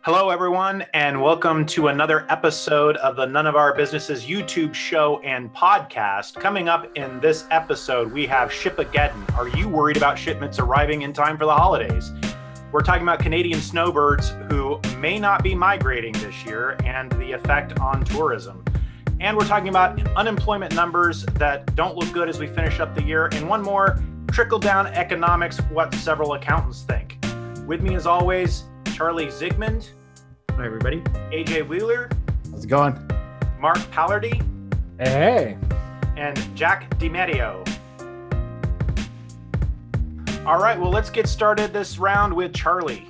Hello, everyone, and welcome to another episode of the None of Our Businesses YouTube show and podcast. Coming up in this episode, we have Shipageddon. Are you worried about shipments arriving in time for the holidays? We're talking about Canadian snowbirds who may not be migrating this year and the effect on tourism. And we're talking about unemployment numbers that don't look good as we finish up the year. And one more, trickle-down economics, what several accountants think. With me, as always, Charlie Zygmunt. Hi, everybody. AJ Wheeler. How's it going? Mark Pallardy. Hey. And Jack DiMatteo. All right, well, let's get started this round with Charlie.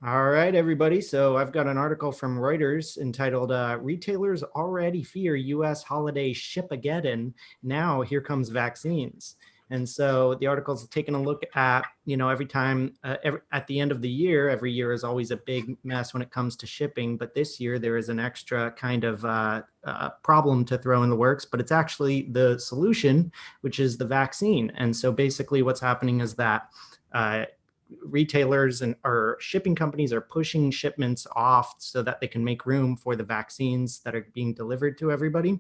All right, everybody. So I've got an article from Reuters entitled Retailers Already Fear U.S. Holiday Shipageddon. Now here comes vaccines. And so the article's taking a look at, every time at the end of the year, every year is always a big mess when it comes to shipping. But this year there is an extra kind of problem to throw in the works, but it's actually the solution, which is the vaccine. And so basically what's happening is that retailers or shipping companies are pushing shipments off so that they can make room for the vaccines that are being delivered to everybody.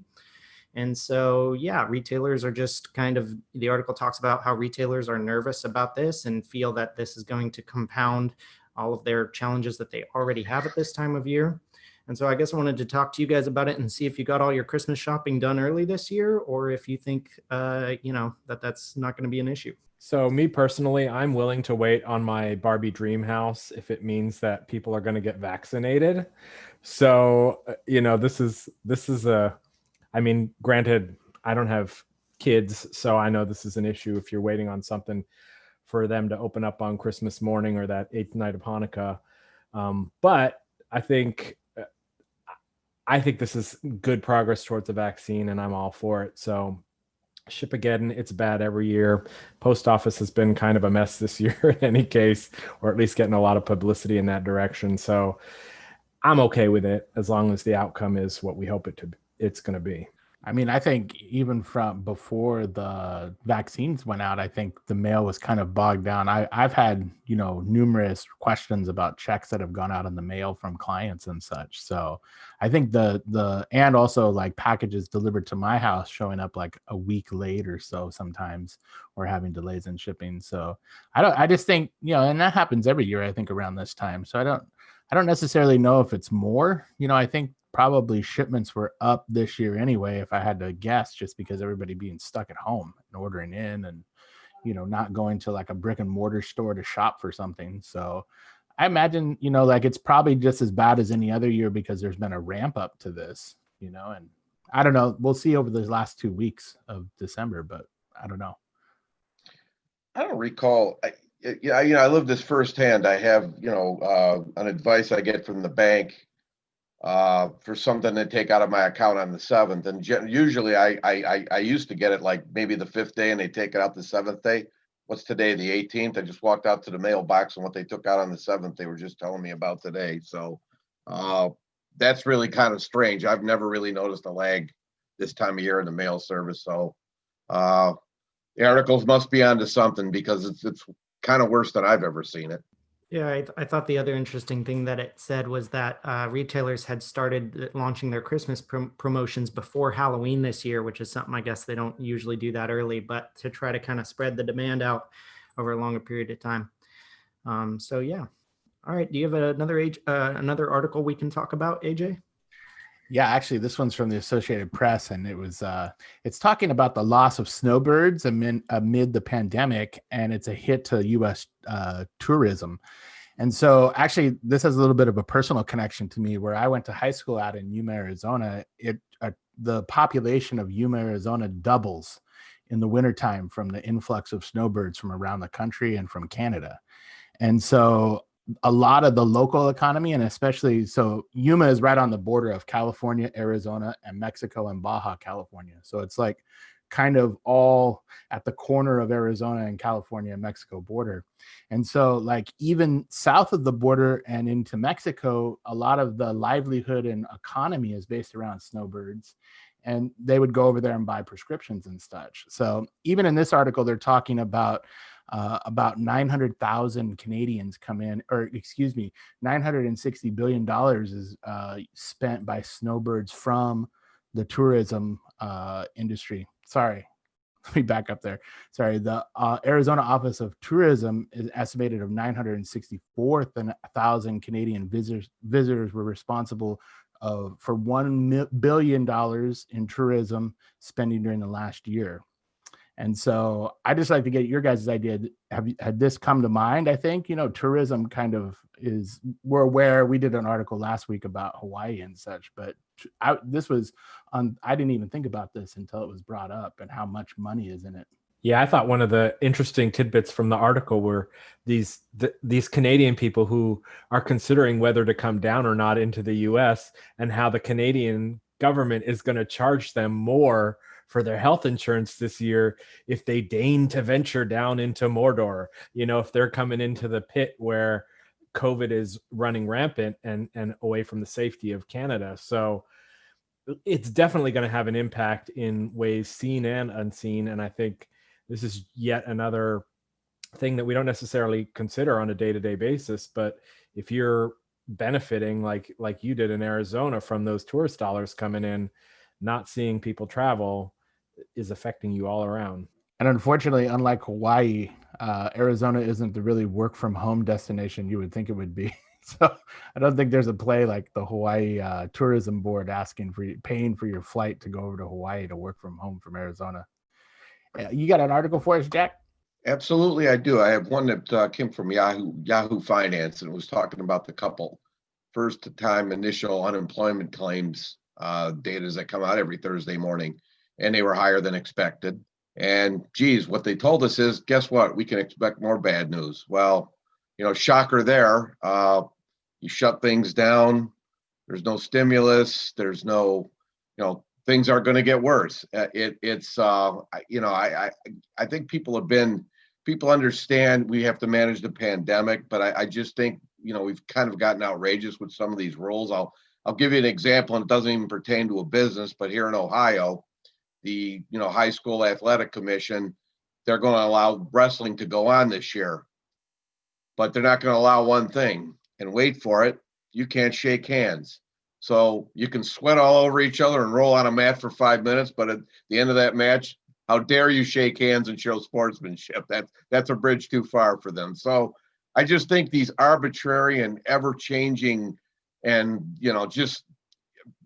And so, retailers are just the article talks about how retailers are nervous about this and feel that this is going to compound all of their challenges that they already have at this time of year. And so I guess I wanted to talk to you guys about it and see if you got all your Christmas shopping done early this year, or if you think, that's not going to be an issue. So me personally, I'm willing to wait on my Barbie dream house if it means that people are going to get vaccinated. So, granted, I don't have kids, so I know this is an issue if you're waiting on something for them to open up on Christmas morning or that 8th night of Hanukkah. But I think this is good progress towards a vaccine, and I'm all for it. So Shipageddon, it's bad every year. Post office has been kind of a mess this year in any case, or at least getting a lot of publicity in that direction. So I'm okay with it as long as the outcome is what we hope it's going to be. I mean, I think even from before the vaccines went out, I think the mail was kind of bogged down. I've had, numerous questions about checks that have gone out in the mail from clients and such. So I think and also like packages delivered to my house showing up like a week late or so sometimes, or having delays in shipping. So I just think, and that happens every year, I think, around this time. So I don't necessarily know if it's more, I think probably shipments were up this year anyway, if I had to guess, just because everybody being stuck at home and ordering in and, not going to like a brick and mortar store to shop for something. So I imagine, it's probably just as bad as any other year because there's been a ramp up to this, and I don't know. We'll see over the last 2 weeks of December, but I don't know. I don't recall. I live this firsthand. I have, an advice I get from the bank for something to take out of my account on the 7th. And usually I used to get it like maybe the 5th day and they take it out the 7th day. What's today, the 18th? I just walked out to the mailbox and what they took out on the 7th, they were just telling me about today. So that's really kind of strange. I've never really noticed a lag this time of year in the mail service. So the articles must be onto something because it's kind of worse than I've ever seen it. Yeah, I thought the other interesting thing that it said was that retailers had started launching their Christmas promotions before Halloween this year, which is something I guess they don't usually do that early, but to try to kind of spread the demand out over a longer period of time. All right. Do you have another article we can talk about, AJ? Yeah, actually, this one's from the Associated Press, and it's talking about the loss of snowbirds amid the pandemic, and it's a hit to U.S. Tourism. And so actually, this has a little bit of a personal connection to me. Where I went to high school out in Yuma, Arizona, the population of Yuma, Arizona doubles in the wintertime from the influx of snowbirds from around the country and from Canada. And so a lot of the local economy, and especially, so Yuma is right on the border of California, Arizona, and Mexico and Baja California. So it's like kind of all at the corner of Arizona and California and Mexico border. And so like even south of the border and into Mexico, a lot of the livelihood and economy is based around snowbirds. And they would go over there and buy prescriptions and such. So even in this article, they're talking about about 900,000 Canadians come in, or excuse me, $960 billion is spent by snowbirds from the tourism industry. Sorry, let me back up there. Sorry, the Arizona Office of Tourism is estimated of 964,000 Canadian visitors were responsible for $1 billion in tourism spending during the last year. And so I just like to get your guys' idea. Had this come to mind? I think, tourism kind of is, we're aware, we did an article last week about Hawaii and such, but I didn't even think about this until it was brought up and how much money is in it. Yeah, I thought one of the interesting tidbits from the article were these Canadian people who are considering whether to come down or not into the US, and how the Canadian government is going to charge them more for their health insurance this year if they deign to venture down into Mordor, if they're coming into the pit where COVID is running rampant and away from the safety of Canada. So it's definitely going to have an impact in ways seen and unseen. And I think this is yet another thing that we don't necessarily consider on a day-to-day basis. But if you're benefiting like you did in Arizona from those tourist dollars coming in, not seeing people travel is affecting you all around. And unfortunately, unlike Hawaii, Arizona isn't the really work from home destination you would think it would be. So I don't think there's a play like the Hawaii tourism board paying for your flight to go over to Hawaii to work from home from Arizona. You got an article for us, Jack? Absolutely, I do. I have one that came from Yahoo Finance, and it was talking about the couple first-time initial unemployment claims data that come out every Thursday morning, and they were higher than expected. And geez, what they told us is, guess what? We can expect more bad news. Well, shocker there. You shut things down. There's no stimulus. There's no, things are going to get worse. I think people understand we have to manage the pandemic, but I just think, we've kind of gotten outrageous with some of these rules. I'll give you an example, and it doesn't even pertain to a business, but here in Ohio, the high school athletic commission, they're going to allow wrestling to go on this year, but they're not going to allow one thing, and wait for it, you can't shake hands. So you can sweat all over each other and roll on a mat for 5 minutes, but at the end of that match, how dare you shake hands and show sportsmanship? That's a bridge too far for them. So I just think these arbitrary and ever-changing and, just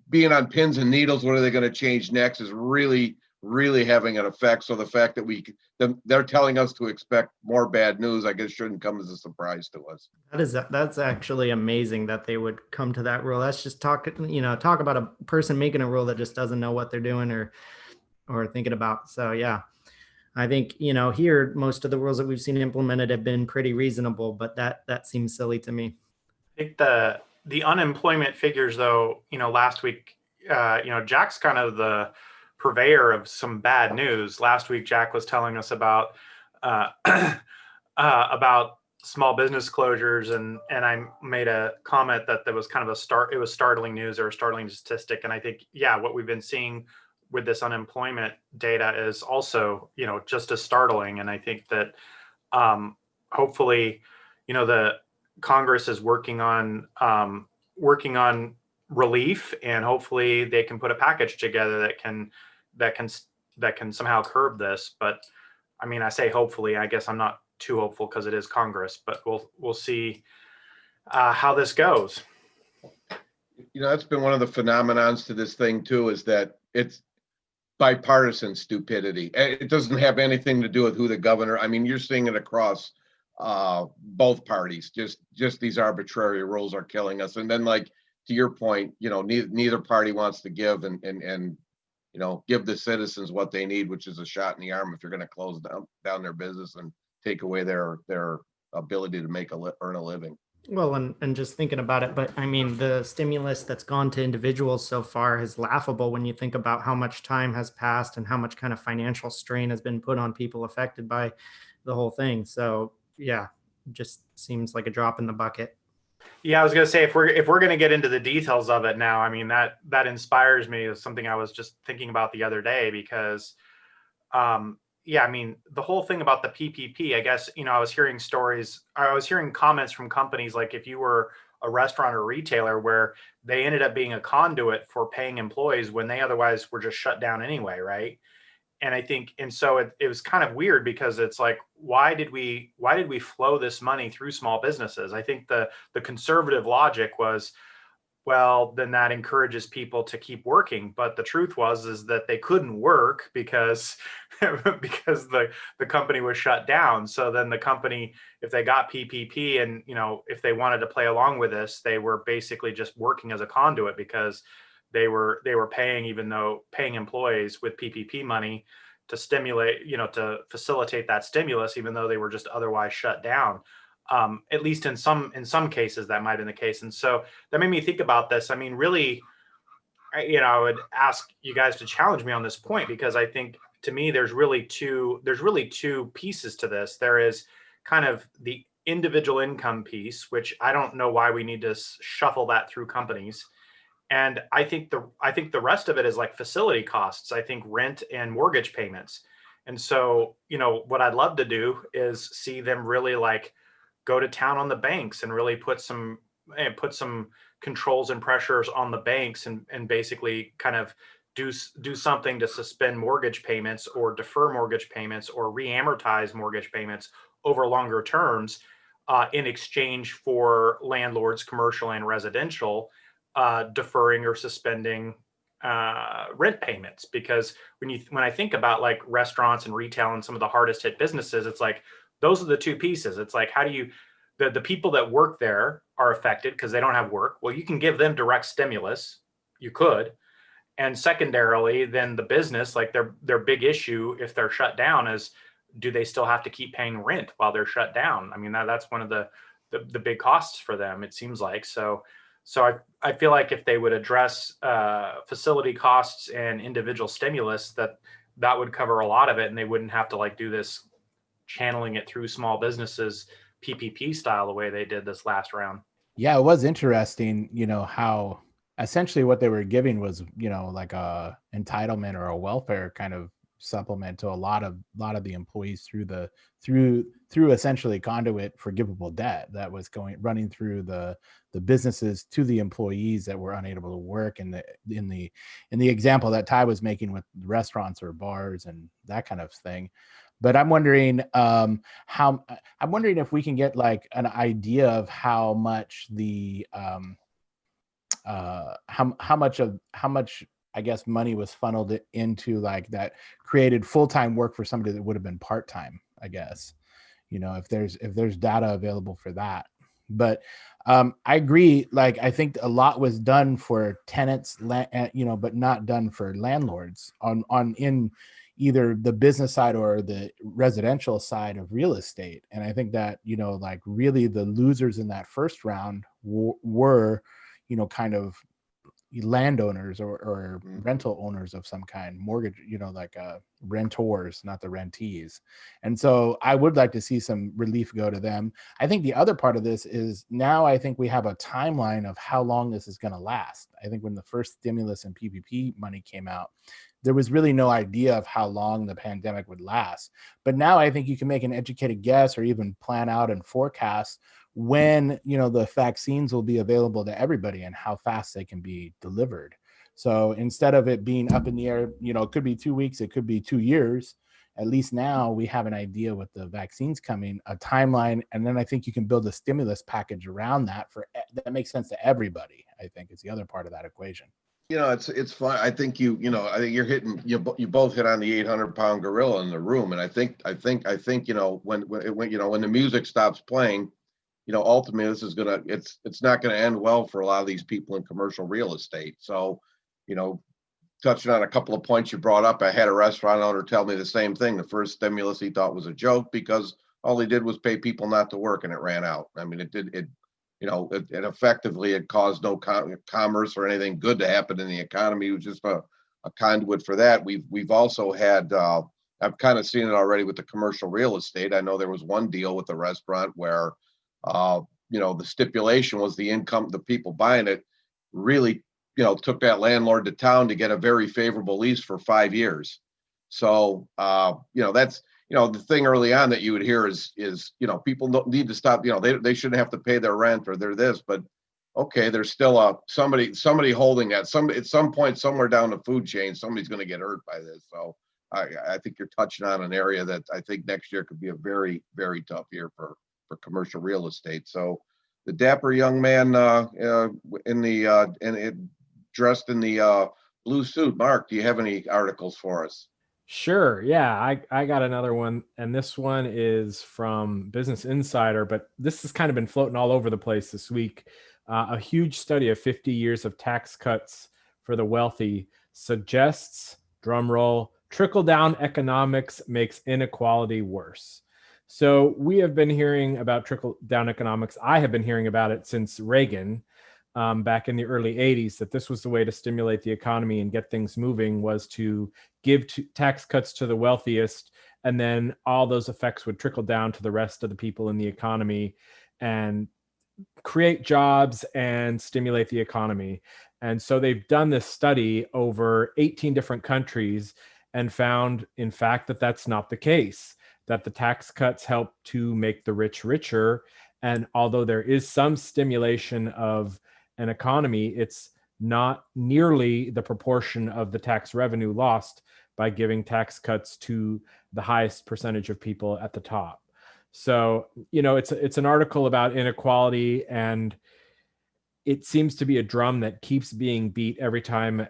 being on pins and needles, what are they going to change next, is really, really having an effect. So the fact that they're telling us to expect more bad news, I guess, shouldn't come as a surprise to us. That's actually amazing that they would come to that rule. That's just talk about a person making a rule that just doesn't know what they're doing or thinking about. So yeah, I think, here, most of the rules that we've seen implemented have been pretty reasonable, but that seems silly to me. I think the unemployment figures, though, last week, Jack's kind of the purveyor of some bad news. Last week, Jack was telling us about small business closures, and I made a comment that there was kind of it was startling news or a startling statistic. And I think, what we've been seeing with this unemployment data is also, just as startling. And I think that hopefully, the Congress is working on relief, and hopefully they can put a package together that can somehow curb this. But I mean, I say hopefully. I guess I'm not too hopeful because it is Congress, but we'll see how this goes. That's been one of the phenomenons to this thing too, is that it's bipartisan stupidity. It doesn't have anything to do with who the governor. I mean, you're seeing it across both parties. Just these arbitrary rules are killing us. And then, like, to your point, neither party wants to give and give the citizens what they need, which is a shot in the arm if you're going to close down their business and take away their ability to earn a living. Well, and just thinking about it, but I mean, the stimulus that's gone to individuals so far is laughable when you think about how much time has passed and how much kind of financial strain has been put on people affected by the whole thing. So yeah, just seems like a drop in the bucket. Yeah, I was going to say, if we're going to get into the details of it now, I mean, that inspires me. It's something I was just thinking about the other day, because yeah, I mean, the whole thing about the PPP, I guess, I was hearing comments from companies like if you were a restaurant or retailer where they ended up being a conduit for paying employees when they otherwise were just shut down anyway, right? And I think, and so it was kind of weird because it's like, why did we flow this money through small businesses? I think the conservative logic was, well, then that encourages people to keep working. But the truth is that they couldn't work because because the company was shut down. So then the company, if they got PPP and if they wanted to play along with this, they were basically just working as a conduit because they were paying employees with PPP money to stimulate, to facilitate that stimulus, even though they were just otherwise shut down. At least in some cases that might have been the case. And so that made me think about this. I mean, really, I would ask you guys to challenge me on this point, because I think to me there's really two pieces to this. There is kind of the individual income piece, which I don't know why we need to shuffle that through companies. And I think the rest of it is like facility costs. I think rent and mortgage payments. And so, what I'd love to do is see them really like go to town on the banks and really put some controls and pressures on the banks, and basically kind of do something to suspend mortgage payments or defer mortgage payments or re-amortize mortgage payments over longer terms, in exchange for landlords, commercial and residential, deferring or suspending rent payments. Because when I think about like restaurants and retail and some of the hardest hit businesses, it's like those are the two pieces. It's like, how do you the people that work there are affected because they don't have work. Well, you can give them direct stimulus. You could. And secondarily, then the business, like their big issue if they're shut down is, do they still have to keep paying rent while they're shut down? I mean, that's one of the big costs for them, it seems like. So I feel like if they would address facility costs and individual stimulus, that would cover a lot of it, and they wouldn't have to like do this channeling it through small businesses PPP style the way they did this last round. Yeah, it was interesting, how essentially what they were giving was, like a entitlement or a welfare kind of supplement to a lot of the employees through essentially conduit forgivable debt that was running through the businesses to the employees that were unable to work. And in the example that Ty was making with restaurants or bars and that kind of thing. But I'm wondering if we can get like an idea of how much how much I guess money was funneled into like that created full-time work for somebody that would have been part-time, I guess, if there's data available for that. But I agree. Like, I think a lot was done for tenants, but not done for landlords in either the business side or the residential side of real estate. And I think that, like really the losers in that first round were, kind of landowners or rental owners of some kind, mortgage, like rentors, not the rentees. And so I would like to see some relief go to them. I think the other part of this is now I think we have a timeline of how long this is going to last. I think when the first stimulus and PPP money came out, there was really no idea of how long the pandemic would last. But now I think you can make an educated guess or even plan out and forecast when, the vaccines will be available to everybody and how fast they can be delivered. So instead of it being up in the air, it could be 2 weeks, it could be 2 years. At least now we have an idea with the vaccines coming, a timeline, and then I think you can build a stimulus package around that that makes sense to everybody. I think is the other part of that equation. It's fun. I think you both hit on the 800-pound gorilla in the room. And I think, when the music stops playing, ultimately this is it's not going to end well for a lot of these people in commercial real estate. So, touching on a couple of points you brought up, I had a restaurant owner tell me the same thing. The first stimulus he thought was a joke because all he did was pay people not to work, and it ran out. I mean, it effectively it caused no commerce or anything good to happen in the economy. It was just a conduit for that. We've also had I've kind of seen it already with the commercial real estate. I know there was one deal with the restaurant where the stipulation was the income, the people buying it really took that landlord to town to get a very favorable lease for 5 years. So, that's, the thing early on that you would hear is, people don't need to stop, they shouldn't have to pay their rent or they're this, but okay, there's still somebody holding that. At some point, somewhere down the food chain, somebody's going to get hurt by this. So I think you're touching on an area that I think next year could be a very, very tough year for commercial real estate. So the dapper young man dressed in the blue suit, Mark, do you have any articles for us? Sure. Yeah, I got another one, and this one is from Business Insider, but this has kind of been floating all over the place this week. A huge study of 50 years of tax cuts for the wealthy suggests, drumroll, trickle-down economics makes inequality worse. So we have been hearing about trickle-down economics. I have been hearing about it since Reagan, back in the early 80s, that this was the way to stimulate the economy and get things moving, was to give tax cuts to the wealthiest, and then all those effects would trickle down to the rest of the people in the economy and create jobs and stimulate the economy. And so they've done this study over 18 different countries and found, in fact, that that's not the case, that the tax cuts help to make the rich richer. And although there is some stimulation of an economy, it's not nearly the proportion of the tax revenue lost by giving tax cuts to the highest percentage of people at the top. So, it's an article about inequality, and it seems to be a drum that keeps being beat every time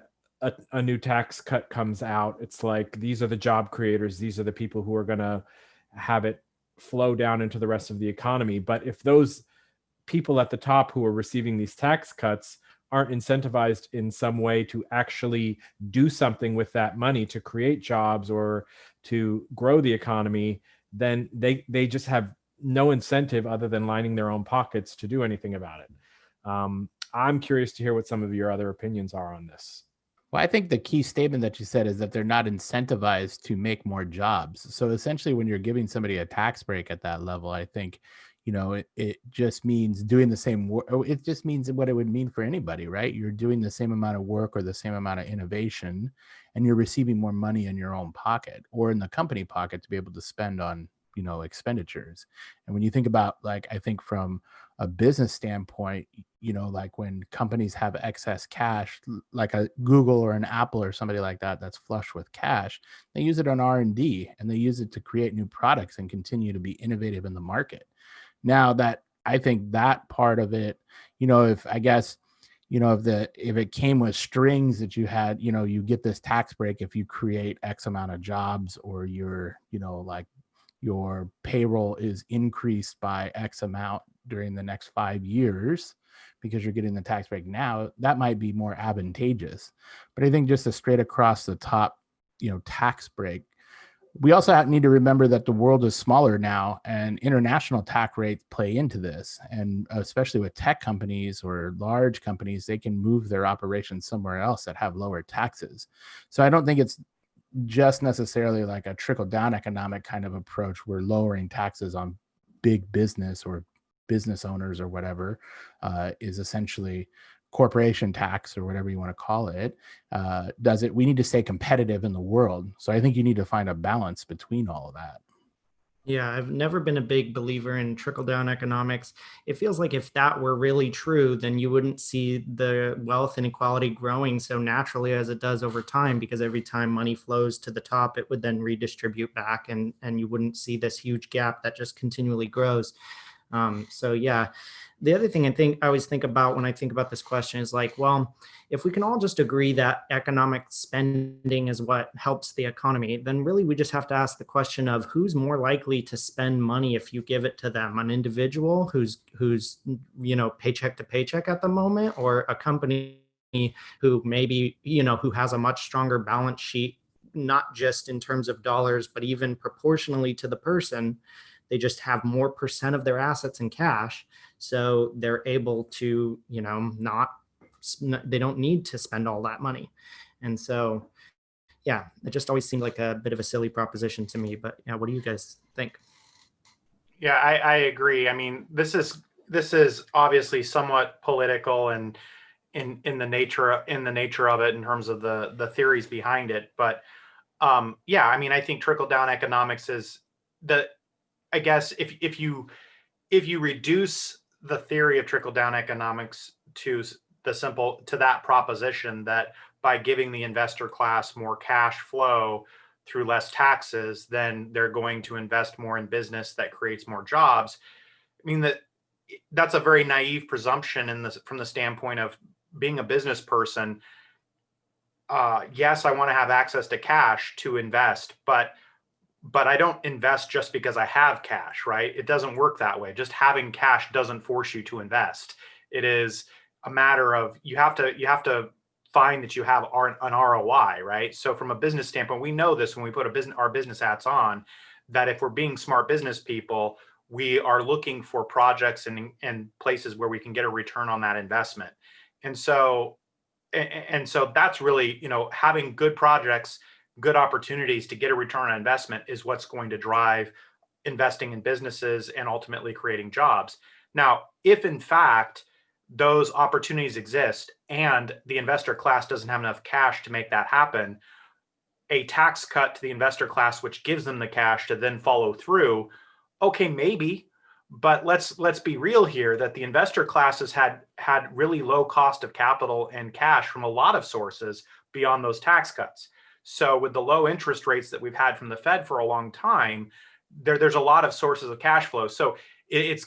a new tax cut comes out. It's like, these are the job creators, these are the people who are going to have it flow down into the rest of the economy. But if those people at the top who are receiving these tax cuts aren't incentivized in some way to actually do something with that money to create jobs or to grow the economy, then they just have no incentive other than lining their own pockets to do anything about it. I'm curious to hear what some of your other opinions are on this. Well, I think the key statement that you said is that they're not incentivized to make more jobs. So essentially, when you're giving somebody a tax break at that level, I think, it just means doing the same work. It just means what it would mean for anybody, right? You're doing the same amount of work or the same amount of innovation, and you're receiving more money in your own pocket or in the company pocket to be able to spend on, expenditures. And when you think about, like, I think from a business standpoint, like when companies have excess cash, like a Google or an Apple or somebody like that, that's flush with cash, they use it on R&D, and they use it to create new products and continue to be innovative in the market. Now, that I think that part of it, if I guess, if it came with strings that you had, you get this tax break if you create X amount of jobs, or your payroll is increased by X amount during the next 5 years because you're getting the tax break now, that might be more advantageous. But I think just a straight across the top, tax break, we also need to remember that the world is smaller now, and international tax rates play into this. And especially with tech companies or large companies, they can move their operations somewhere else that have lower taxes. So I don't think it's just necessarily like a trickle-down economic kind of approach. We're lowering taxes on big business or business owners or whatever, is essentially corporation tax or whatever you want to call it. We need to stay competitive in the world. So I think you need to find a balance between all of that. Yeah, I've never been a big believer in trickle-down economics. It feels like if that were really true, then you wouldn't see the wealth inequality growing so naturally as it does over time, because every time money flows to the top, it would then redistribute back, and you wouldn't see this huge gap that just continually grows. So yeah, the other thing I always think about when I think about this question is like, well, if we can all just agree that economic spending is what helps the economy, then really we just have to ask the question of who's more likely to spend money if you give it to them, an individual who's paycheck to paycheck at the moment, or a company who maybe, who has a much stronger balance sheet, not just in terms of dollars, but even proportionally to the person. They just have more percent of their assets in cash. So they're able to, they don't need to spend all that money. And so, yeah, it just always seemed like a bit of a silly proposition to me. But yeah, what do you guys think? Yeah, I agree. I mean, this is obviously somewhat political and in the nature of it in terms of the theories behind it. But Yeah, I mean, I think trickle down economics is I guess if you reduce the theory of trickle down economics to that proposition that by giving the investor class more cash flow through less taxes, then they're going to invest more in business that creates more jobs. I mean, that's a very naive presumption from the standpoint of being a business person. Yes, I want to have access to cash to invest, but I don't invest just because I have cash, right? It doesn't work that way. Just having cash doesn't force you to invest. It is a matter of you have to find that you have an ROI, right? So from a business standpoint, we know this when we put our business hats on, that if we're being smart business people, we are looking for projects and places where we can get a return on that investment. And so that's really, having good projects, good opportunities to get a return on investment is what's going to drive investing in businesses and ultimately creating jobs. Now, if in fact those opportunities exist and the investor class doesn't have enough cash to make that happen, a tax cut to the investor class, which gives them the cash to then follow through, okay, maybe. But let's be real here, that the investor class has had really low cost of capital and cash from a lot of sources beyond those tax cuts. So with the low interest rates that we've had from the Fed for a long time, there's a lot of sources of cash flow. So it's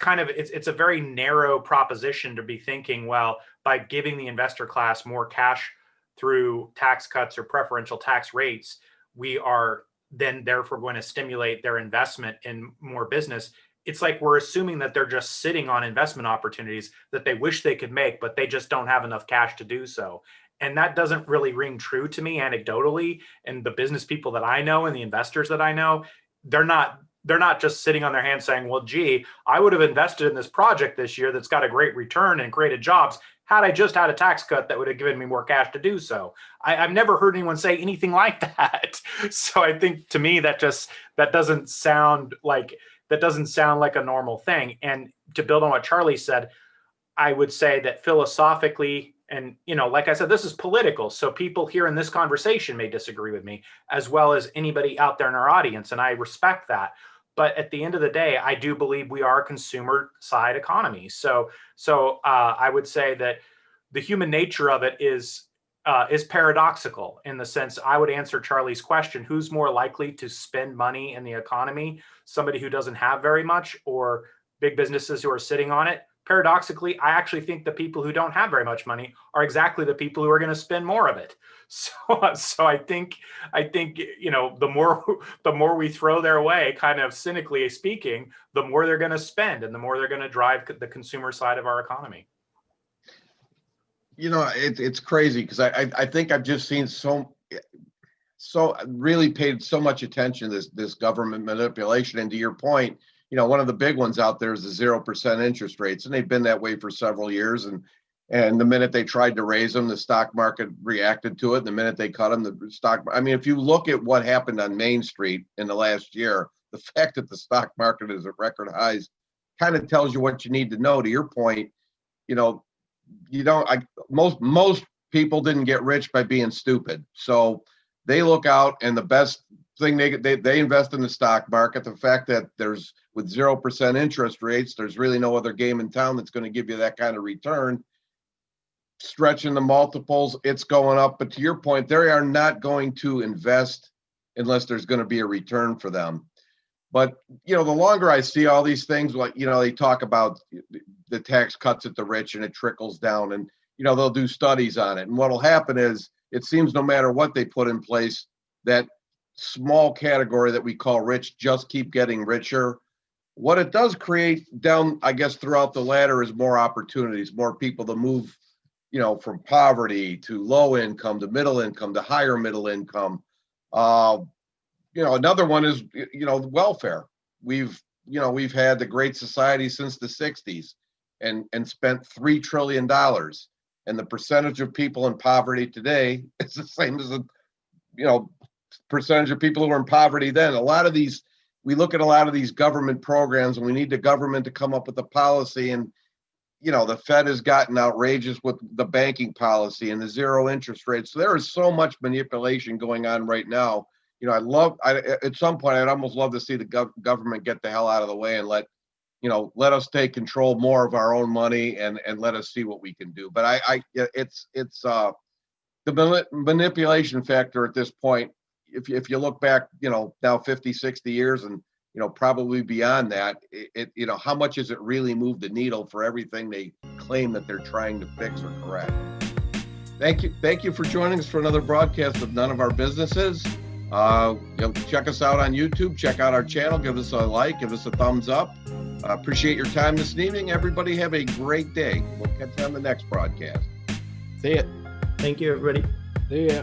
a very narrow proposition to be thinking, well, by giving the investor class more cash through tax cuts or preferential tax rates, we are then therefore going to stimulate their investment in more business. It's like we're assuming that they're just sitting on investment opportunities that they wish they could make, but they just don't have enough cash to do so. And that doesn't really ring true to me anecdotally. And the business people that I know and the investors that I know, they're not just sitting on their hands saying, well, gee, I would have invested in this project this year that's got a great return and created jobs had I just had a tax cut that would have given me more cash to do so. I've never heard anyone say anything like that. So I think to me that doesn't sound like a normal thing. And to build on what Charlie said, I would say that philosophically, and like I said, this is political, so people here in this conversation may disagree with me, as well as anybody out there in our audience, and I respect that. But at the end of the day, I do believe we are a consumer side economy. So I would say that the human nature of it is paradoxical, in the sense I would answer Charlie's question: who's more likely to spend money in the economy? Somebody who doesn't have very much, or big businesses who are sitting on it? Paradoxically, I actually think the people who don't have very much money are exactly the people who are going to spend more of it. So I think the more we throw their way, kind of cynically speaking, the more they're going to spend and the more they're going to drive the consumer side of our economy. It's crazy because I think I've just seen so really paid so much attention to this government manipulation. And to your point, one of the big ones out there is the 0% interest rates, and they've been that way for several years. And the minute they tried to raise them, the stock market reacted to it. And the minute they cut them, if you look at what happened on Main Street in the last year, the fact that the stock market is at record highs kind of tells you what you need to know. To your point, most people didn't get rich by being stupid. So they look out, and the best thing they invest in the stock market. The fact that with 0% interest rates, there's really no other game in town that's going to give you that kind of return. Stretching the multiples, it's going up. But to your point, they are not going to invest unless there's going to be a return for them. But the longer I see all these things, like they talk about the tax cuts at the rich, and it trickles down, and they'll do studies on it. And what'll happen is, it seems no matter what they put in place, that small category that we call rich just keep getting richer. What it does create down, I guess, throughout the ladder is more opportunities, more people to move, from poverty to low income to middle income to higher middle income. Another one is, welfare. We've had the Great Society since the 60s and spent $3 trillion. And the percentage of people in poverty today is the same as the, percentage of people who were in poverty then. We look at a lot of these government programs, and we need the government to come up with a policy. And, the Fed has gotten outrageous with the banking policy and the zero interest rates. So there is so much manipulation going on right now. you know, at some point, I'd almost love to see the government get the hell out of the way and let us take control more of our own money and let us see what we can do. But it's the manipulation factor at this point. If you look back, now 50, 60 years and, probably beyond that, how much has it really moved the needle for everything they claim that they're trying to fix or correct? Thank you for joining us for another broadcast of None of Our Businesses. Check us out on YouTube, check out our channel, give us a like, give us a thumbs up. Appreciate your time this evening. Everybody have a great day. We'll catch you on the next broadcast. See ya. Thank you, everybody. See ya.